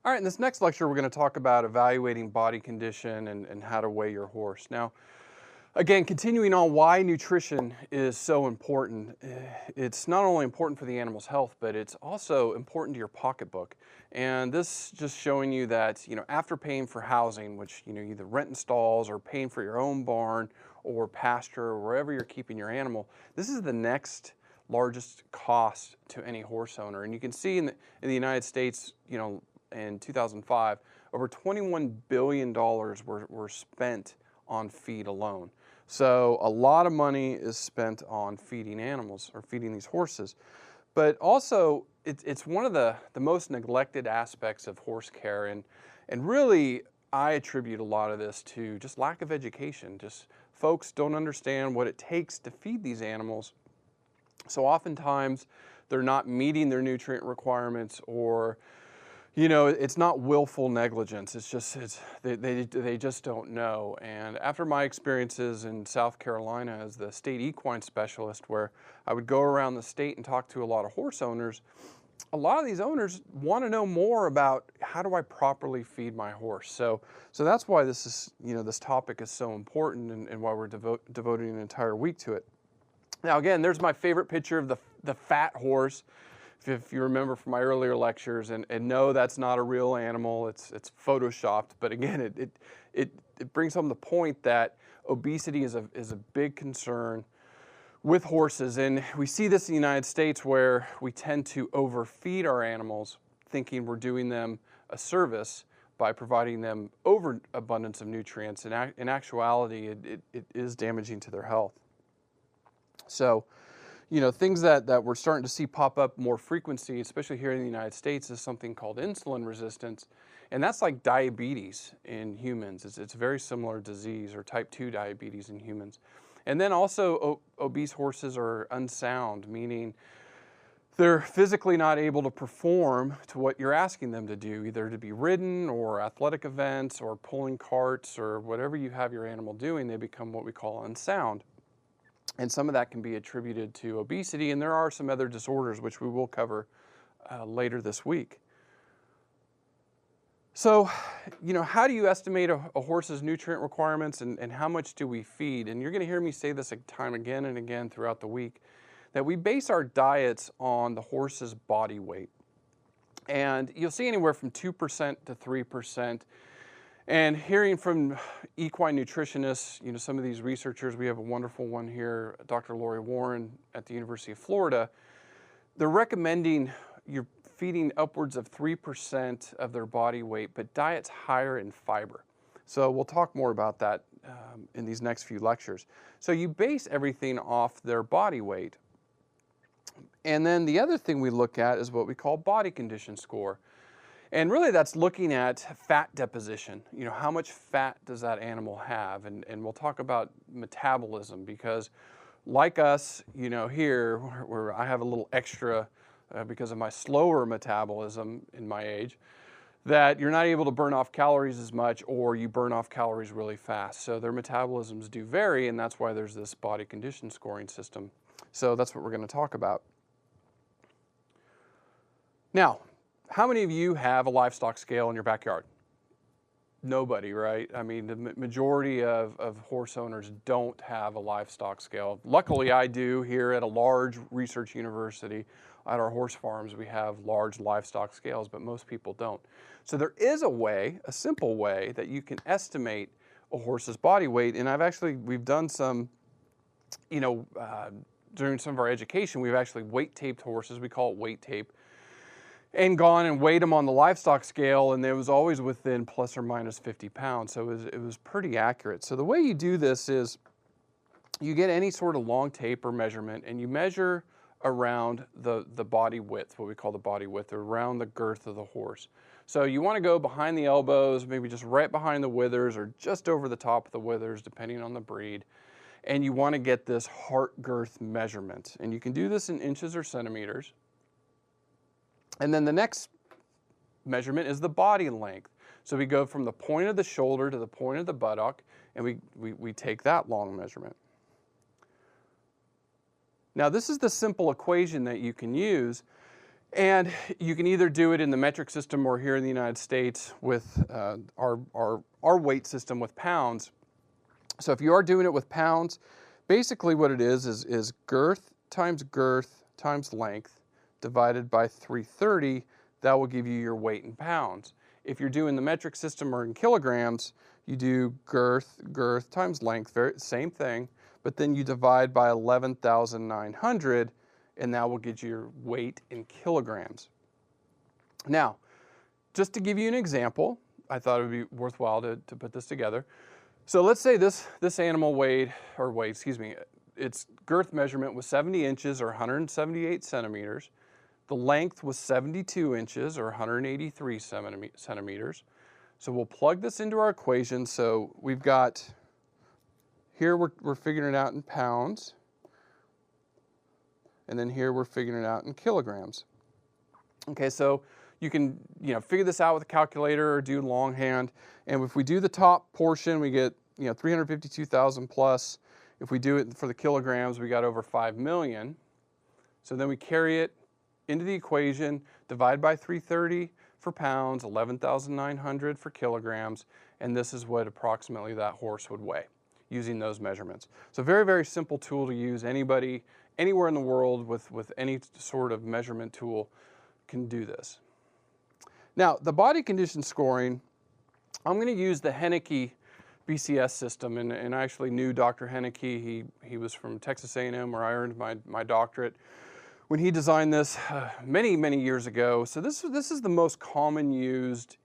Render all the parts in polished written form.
All right, in this next lecture, we're going to talk about evaluating body condition and how to weigh your horse. Now, again, continuing on why nutrition is so important. It's not only important for the animal's health, but it's also important to your pocketbook. And this just showing you that, after paying for housing, which, either renting stalls or paying for your own barn or pasture or wherever you're keeping your animal, this is the next largest cost to any horse owner. And you can see in the United States, in 2005, over $21 billion were spent on feed alone. So a lot of money is spent on feeding animals or feeding these horses. But also, it's one of the most neglected aspects of horse care. And really, I attribute a lot of this to just lack of education. Just folks don't understand what it takes to feed these animals. So oftentimes, they're not meeting their nutrient requirements, or it's not willful negligence. It's just they just don't know. And after my experiences in South Carolina as the state equine specialist, where I would go around the state and talk to a lot of horse owners, a lot of these owners want to know more about how do I properly feed my horse. So that's why this topic is so important, and why we're devoting an entire week to it. Now again, there's my favorite picture of the fat horse. If you remember from my earlier lectures, and no, that's not a real animal, it's photoshopped. But again, it brings home the point that obesity is a big concern with horses. And we see this in the United States, where we tend to overfeed our animals, thinking we're doing them a service by providing them overabundance of nutrients. In actuality, it is damaging to their health. So, things that we're starting to see pop up more frequency, especially here in the United States, is something called insulin resistance. And that's like diabetes in humans. It's a very similar disease, or type 2 diabetes in humans. And then also obese horses are unsound, meaning they're physically not able to perform to what you're asking them to do, either to be ridden or athletic events or pulling carts or whatever you have your animal doing. They become what we call unsound. And some of that can be attributed to obesity, and there are some other disorders which we will cover later this week. So, how do you estimate a horse's nutrient requirements, and how much do we feed? And you're going to hear me say this time again and again throughout the week, that we base our diets on the horse's body weight. And you'll see anywhere from 2% to 3%. And hearing from equine nutritionists, some of these researchers, we have a wonderful one here, Dr. Lori Warren at the University of Florida, they're recommending you're feeding upwards of 3% of their body weight, but diets higher in fiber. So we'll talk more about that in these next few lectures. So you base everything off their body weight. And then the other thing we look at is what we call body condition score. And really that's looking at fat deposition. How much fat does that animal have? And we'll talk about metabolism, because like us, here, where I have a little extra because of my slower metabolism in my age, that you're not able to burn off calories as much, or you burn off calories really fast. So their metabolisms do vary, and that's why there's this body condition scoring system. So that's what we're going to talk about. Now, how many of you have a livestock scale in your backyard? Nobody, right? I mean, the majority of horse owners don't have a livestock scale. Luckily, I do. Here at a large research university, at our horse farms, we have large livestock scales, but most people don't. So there is a way, a simple way, that you can estimate a horse's body weight. And we've done some, during some of our education, we've actually weight taped horses. We call it weight tape. And gone and weighed them on the livestock scale, and it was always within plus or minus 50 pounds. So it was pretty accurate. So the way you do this is you get any sort of long tape or measurement, and you measure around the body width, what we call the body width, or around the girth of the horse. So you want to go behind the elbows, maybe just right behind the withers, or just over the top of the withers, depending on the breed. And you want to get this heart girth measurement. And you can do this in inches or centimeters. And then the next measurement is the body length. So we go from the point of the shoulder to the point of the buttock, and we take that long measurement. Now this is the simple equation that you can use, And you can either do it in the metric system or here in the United States with our weight system with pounds. So if you are doing it with pounds, basically what it is girth times length divided by 330. That will give you your weight in pounds. If you're doing the metric system or in kilograms, you do girth times length, same thing, but then you divide by 11,900, and that will get you your weight in kilograms. Now, just to give you an example, I thought it would be worthwhile to put this together. So let's say this animal its girth measurement was 70 inches or 178 centimeters. The length was 72 inches or 183 centimeters. So we'll plug this into our equation. So we've got, here we're figuring it out in pounds. And then here we're figuring it out in kilograms. Okay, so you can figure this out with a calculator or do longhand. And if we do the top portion, we get 352,000 plus. If we do it for the kilograms, we got over 5 million. So then we carry it into the equation, divide by 330 for pounds, 11,900 for kilograms, and this is what approximately that horse would weigh using those measurements. So very, very simple tool to use. Anybody, anywhere in the world with any sort of measurement tool can do this. Now, the body condition scoring, I'm going to use the Henneke BCS system, and I actually knew Dr. Henneke. He was from Texas A&M, where I earned my doctorate when he designed this many, many years ago. So this is the most common used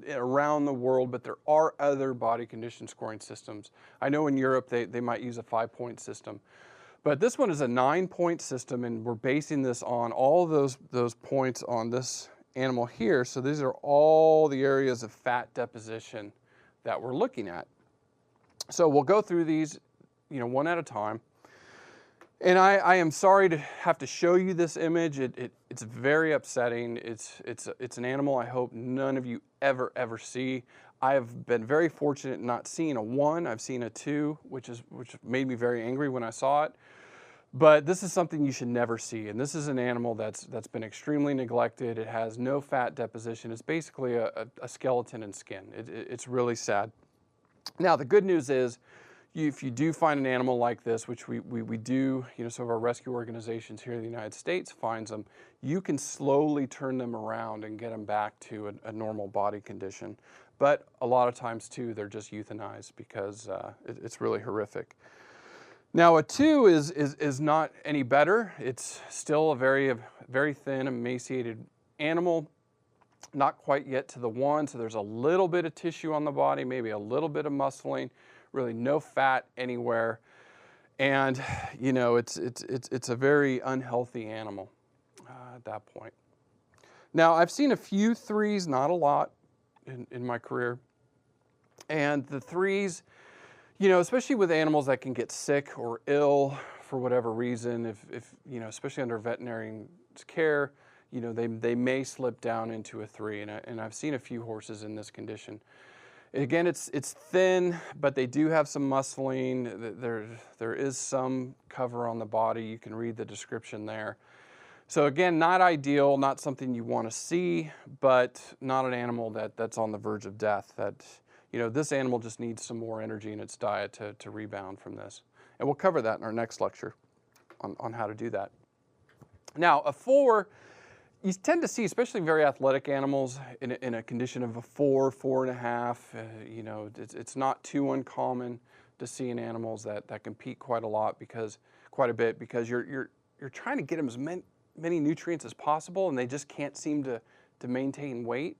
around the world, but there are other body condition scoring systems. I know in Europe they might use a 5-point system, but this one is a 9-point system, and we're basing this on all of those points on this animal here. So these are all the areas of fat deposition that we're looking at. So we'll go through these, one at a time. And I am sorry to have to show you this image. It's very upsetting. It's an animal I hope none of you ever see. I have been very fortunate not seeing a 1. I've seen a 2, which made me very angry when I saw it. But this is something you should never see. And this is an animal that's been extremely neglected. It has no fat deposition. It's basically a skeleton and skin. It's really sad. Now, the good news is, if you do find an animal like this, which we do, some of our rescue organizations here in the United States finds them, you can slowly turn them around and get them back to a normal body condition. But a lot of times too, they're just euthanized because it's really horrific. Now, a 2 is not any better. It's still a very thin, emaciated animal, not quite yet to the 1. So there's a little bit of tissue on the body, maybe a little bit of muscling. Really no fat anywhere, and it's a very unhealthy animal at that point. Now, I've seen a few 3s, not a lot, in my career, and the 3s, especially with animals that can get sick or ill for whatever reason, if especially under veterinarian care, they may slip down into a 3, and I've seen a few horses in this condition. Again, it's thin, but they do have some muscling. There is some cover on the body. You can read the description there. So again, not ideal, not something you want to see, but not an animal that's on the verge of death. This animal just needs some more energy in its diet to rebound from this. And we'll cover that in our next lecture on how to do that. Now, a 4, you tend to see, especially very athletic animals, in a condition of a 4, 4.5. It's not too uncommon to see in animals that compete quite a bit because you're trying to get them as many nutrients as possible, and they just can't seem to maintain weight.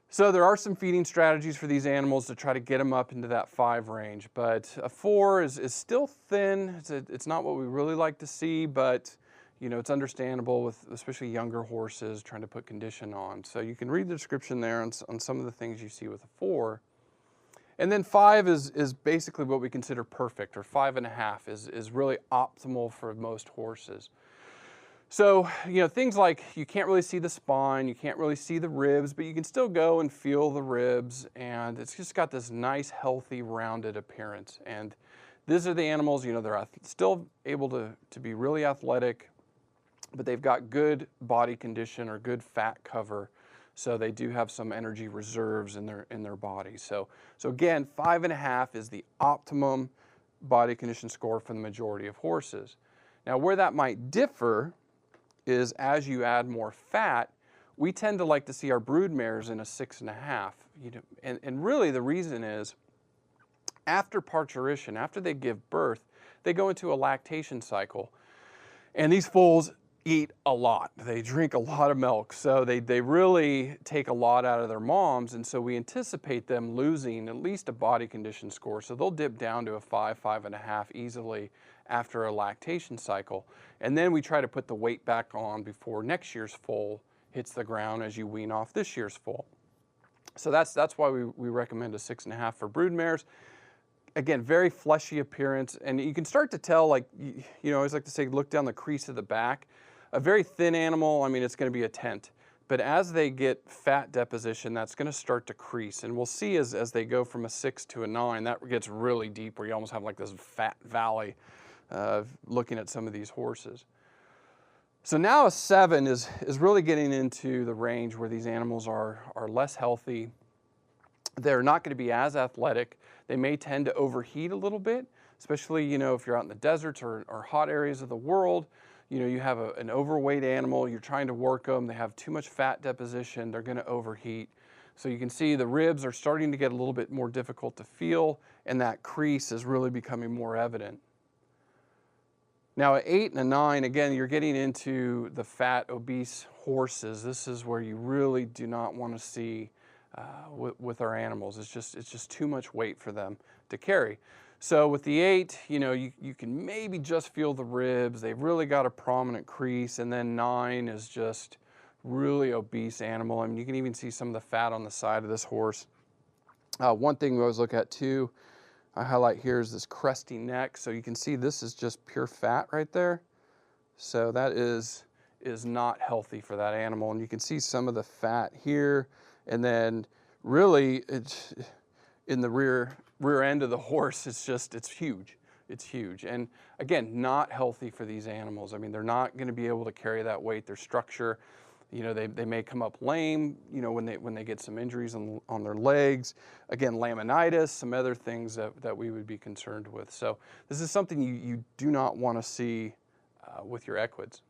So there are some feeding strategies for these animals to try to get them up into that 5 range. But a 4 is still thin. It's not what we really like to see, but it's understandable with especially younger horses trying to put condition on. So you can read the description there on some of the things you see with a 4. And then 5 is basically what we consider perfect, or 5.5 is really optimal for most horses. So, things like you can't really see the spine, you can't really see the ribs, but you can still go and feel the ribs, and it's just got this nice, healthy, rounded appearance. And these are the animals, they're still able to be really athletic, but they've got good body condition or good fat cover. So they do have some energy reserves in their body. So again, 5.5 is the optimum body condition score for the majority of horses. Now where that might differ is as you add more fat, we tend to like to see our brood mares in a 6.5. And really the reason is after parturition, after they give birth, they go into a lactation cycle. And these foals eat a lot. They drink a lot of milk. So they really take a lot out of their moms. And so we anticipate them losing at least a body condition score. So they'll dip down to a 5, 5.5 easily after a lactation cycle. And then we try to put the weight back on before next year's foal hits the ground as you wean off this year's foal. So that's why we recommend a 6.5 for brood mares. Again, very fleshy appearance, and you can start to tell, like, you know, I always like to say, look down the crease of the back. A very thin animal, I mean, it's going to be a tent. But as they get fat deposition, that's going to start to crease. And we'll see as they go from a 6 to a 9, that gets really deep where you almost have like this fat valley looking at some of these horses. So now a 7 is really getting into the range where these animals are less healthy. They're not going to be as athletic. They may tend to overheat a little bit, especially, you know, if you're out in the deserts or hot areas of the world. You know, you have an overweight animal, you're trying to work them, they have too much fat deposition, they're going to overheat. So you can see the ribs are starting to get a little bit more difficult to feel, and that crease is really becoming more evident. Now at 8 and a 9, again, you're getting into the fat, obese horses. This is where you really do not want to see with our animals. It's just too much weight for them to carry. So with the 8, you know, you can maybe just feel the ribs. They've really got a prominent crease. And then 9 is just really obese animal. I mean, you can even see some of the fat on the side of this horse. One thing we always look at too, I highlight here, is this crusty neck. So you can see this is just pure fat right there. So that is not healthy for that animal. And you can see some of the fat here. And then really it's in the rear end of the horse, it's huge. It's huge. And again, not healthy for these animals. I mean, they're not going to be able to carry that weight. Their structure, you know, they may come up lame, you know, when they get some injuries on their legs. Again, laminitis, some other things that we would be concerned with. So this is something you do not want to see with your equids.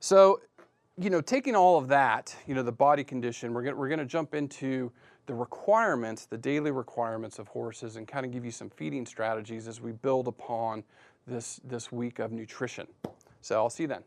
So, you know, taking all of that, you know, the body condition, we're going to jump into the requirements, the daily requirements of horses, and kind of give you some feeding strategies as we build upon this week of nutrition. So I'll see you then.